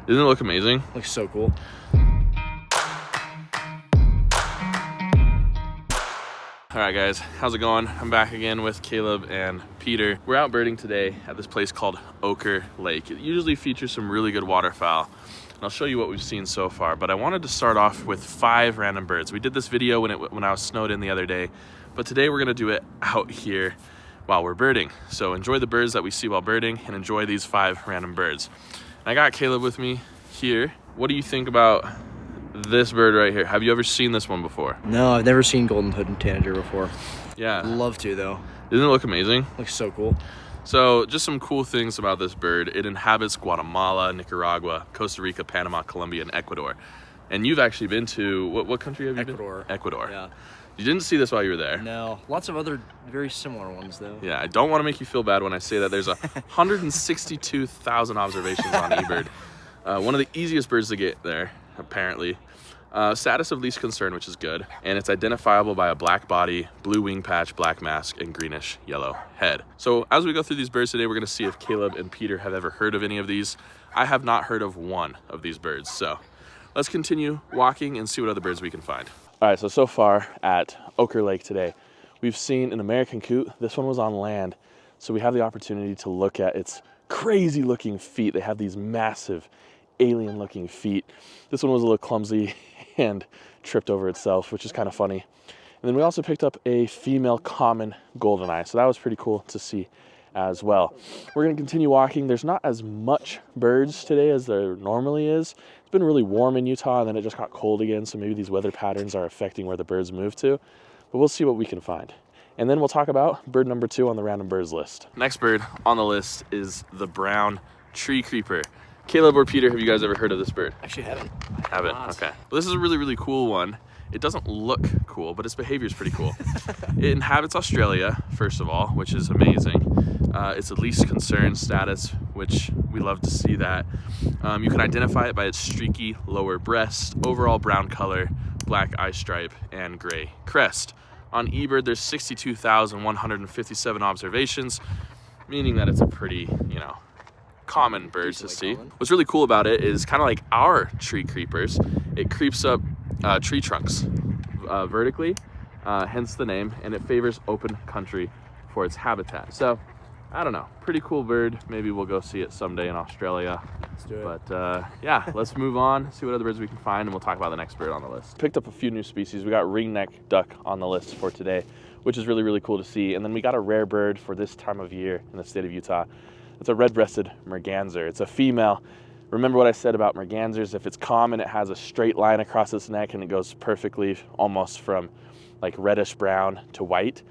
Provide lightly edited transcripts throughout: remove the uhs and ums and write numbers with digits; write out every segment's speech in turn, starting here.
Doesn't it look amazing? Looks so cool. All right, guys, how's it going? I'm back again with Caleb and Peter. We're out birding today at this place called Ochre Lake. It usually features some really good waterfowl, and I'll show you what we've seen so far. But I wanted to start off with 5 random birds. We did this video when I was snowed in the other day, but today we're gonna do it out here while we're birding. So enjoy the birds that we see while birding and enjoy these 5 random birds. And I got Caleb with me here. What do you think about this bird right here? Have you ever seen this one before? No, I've never seen golden hooded tanager before. Yeah. I'd love to, though. Doesn't it look amazing? Looks so cool. So just some cool things about this bird. It inhabits Guatemala, Nicaragua, Costa Rica, Panama, Colombia, and Ecuador. And you've actually been to, what country have you Ecuador. been? Ecuador. Yeah. You didn't see this while you were there? No. Lots of other very similar ones, though. Yeah, I don't want to make you feel bad when I say that there's 162,000 observations on eBird. One of the easiest birds to get there, apparently. Status of least concern, which is good. And it's identifiable by a black body, blue wing patch, black mask, and greenish yellow head. So as we go through these birds today, we're gonna see if Caleb and Peter have ever heard of any of these. I have not heard of one of these birds. So let's continue walking and see what other birds we can find. All right, so far at Ochre Lake today, we've seen an American coot. This one was on land. So we have the opportunity to look at its crazy looking feet. They have these massive alien looking feet. This one was a little clumsy and tripped over itself, which is kind of funny. And then we also picked up a female common goldeneye. So that was pretty cool to see as well. We're gonna continue walking. There's not as much birds today as there normally is. It's been really warm in Utah and then it just got cold again. So maybe these weather patterns are affecting where the birds move to, but we'll see what we can find. And then we'll talk about bird number 2 on the random birds list. Next bird on the list is the brown tree creeper. Caleb or Peter, have you guys ever heard of this bird? Actually, haven't. Haven't? Okay. Well, this is a really, really cool one. It doesn't look cool, but its behavior is pretty cool. It inhabits Australia, first of all, which is amazing. It's a least concern status, which we love to see that. You can identify it by its streaky lower breast, overall brown color, black eye stripe, and gray crest. On eBird, there's 62,157 observations, meaning that it's a pretty, common bird to see. What's really cool about it is kind of like our tree creepers. It creeps up tree trunks vertically, hence the name, and it favors open country for its habitat. So, I don't know, pretty cool bird. Maybe we'll go see it someday in Australia. Let's do it. But yeah, let's move on, see what other birds we can find, and we'll talk about the next bird on the list. Picked up a few new species. We got ringneck duck on the list for today, which is really, really cool to see. And then we got a rare bird for this time of year in the state of Utah. It's a red-breasted merganser. It's a female. Remember what I said about mergansers? If it's common, it has a straight line across its neck and it goes perfectly almost from like reddish brown to white.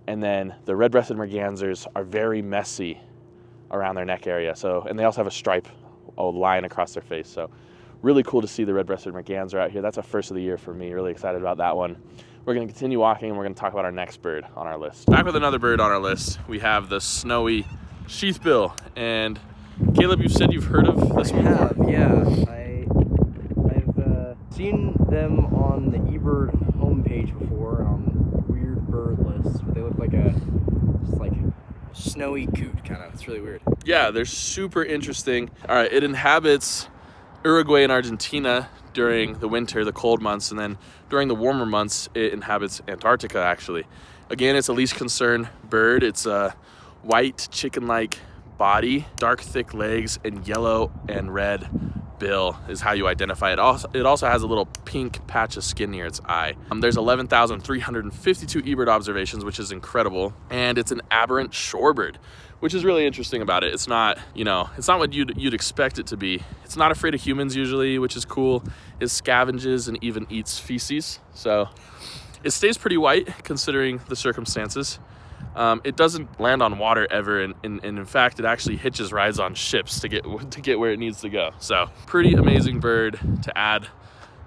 And then the red-breasted mergansers are very messy around their neck area. And they also have a stripe, a line across their face. So really cool to see the red-breasted merganser out here. That's a first of the year for me. Really excited about that one. We're gonna continue walking and we're gonna talk about our next bird on our list. Back with another bird on our list. We have the snowy sheathbill. And Caleb, you've said you've heard of this one before? Yeah. I've seen them on the eBird homepage before on weird bird lists, but they look like just like snowy coot kind of. It's really weird. Yeah, they're super interesting. All right, it inhabits Uruguay and Argentina during the winter, the cold months, and then during the warmer months, it inhabits Antarctica, actually. Again, it's a least concern bird. It's a white chicken-like body, dark thick legs, and yellow and red bill is how you identify it. It also has a little pink patch of skin near its eye. There's 11,352 eBird observations, which is incredible, and it's an aberrant shorebird, which is really interesting about it. It's not, it's not what you'd expect it to be. It's not afraid of humans usually, which is cool. It scavenges and even eats feces, so it stays pretty white considering the circumstances. It doesn't land on water ever, and in fact, it actually hitches rides on ships to get where it needs to go. So, pretty amazing bird to add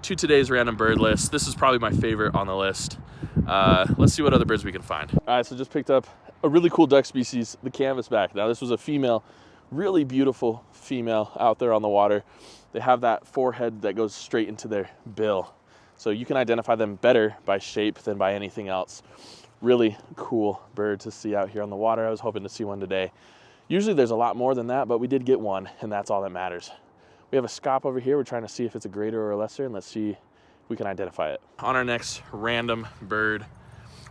to today's random bird list. This is probably my favorite on the list. Let's see what other birds we can find. All right, so just picked up a really cool duck species, the canvasback. Now, this was a female, really beautiful female out there on the water. They have that forehead that goes straight into their bill. So you can identify them better by shape than by anything else. Really cool bird to see out here on the water. I was hoping to see one today. Usually there's a lot more than that, but we did get one, and that's all that matters. We have a scop over here. We're trying to see if it's a greater or a lesser, and let's see if we can identify it. On our next random bird,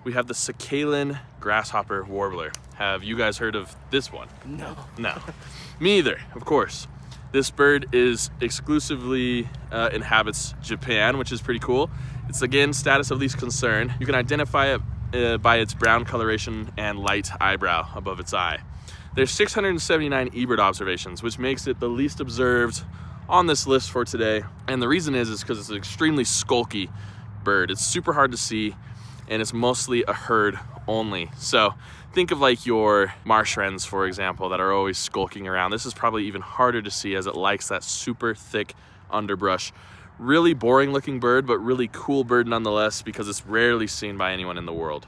we have the Sakhalin grasshopper warbler. Have you guys heard of this one? No. No. Me either, of course. This bird is exclusively inhabits Japan, which is pretty cool. It's again status of least concern. You can identify it by its brown coloration and light eyebrow above its eye. There's 679 eBird observations, which makes it the least observed on this list for today. And the reason is because it's an extremely skulky bird. It's super hard to see, and it's mostly a herd only. So think of like your marsh wrens, for example, that are always skulking around. This is probably even harder to see as it likes that super thick underbrush. Really boring looking bird, but really cool bird nonetheless, because it's rarely seen by anyone in the world.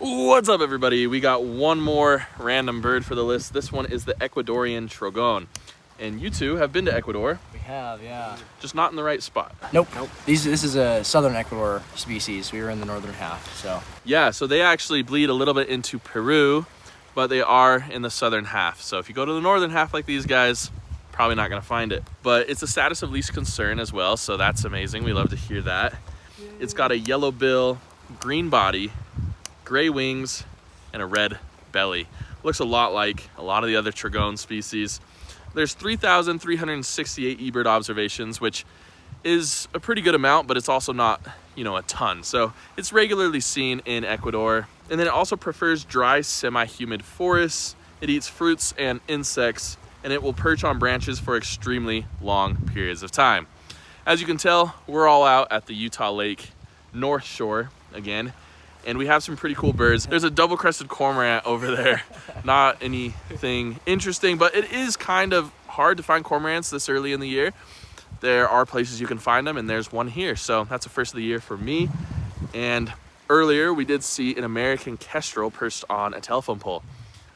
What's up, everybody? We got one more random bird for the list. This one is the Ecuadorian trogon. And you two have been to Ecuador. We have, yeah. Just not in the right spot. Nope. This is a southern Ecuador species. We were in the northern half, so. Yeah, so they actually bleed a little bit into Peru, but they are in the southern half. So if you go to the northern half like these guys, probably not gonna find it. But it's a status of least concern as well, so that's amazing. We love to hear that. It's got a yellow bill, green body, gray wings, and a red belly. Looks a lot like a lot of the other trogon species. There's 3,368 eBird observations, which is a pretty good amount, but it's also not, a ton. So it's regularly seen in Ecuador. And then it also prefers dry, semi-humid forests. It eats fruits and insects, and it will perch on branches for extremely long periods of time. As you can tell, we're all out at the Utah Lake North Shore again, and we have some pretty cool birds. There's a double-crested cormorant over there. Not anything interesting, but it is kind of hard to find cormorants this early in the year. There are places you can find them, and there's one here. So that's the first of the year for me. And earlier, we did see an American kestrel perched on a telephone pole.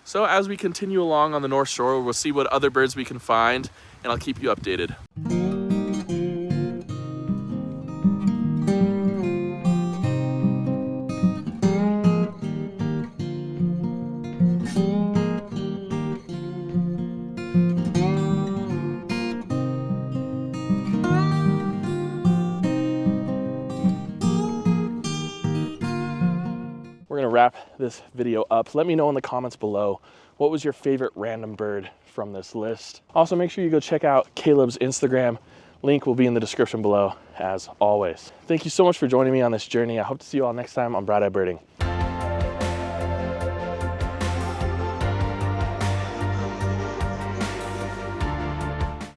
So as we continue along on the North Shore, we'll see what other birds we can find, and I'll keep you updated. We're gonna wrap this video up. Let me know in the comments below, what was your favorite random bird from this list? Also, make sure you go check out Kaleb's Instagram. Link will be in the description below, as always. Thank you so much for joining me on this journey. I hope to see you all next time on Bright Eye Birding.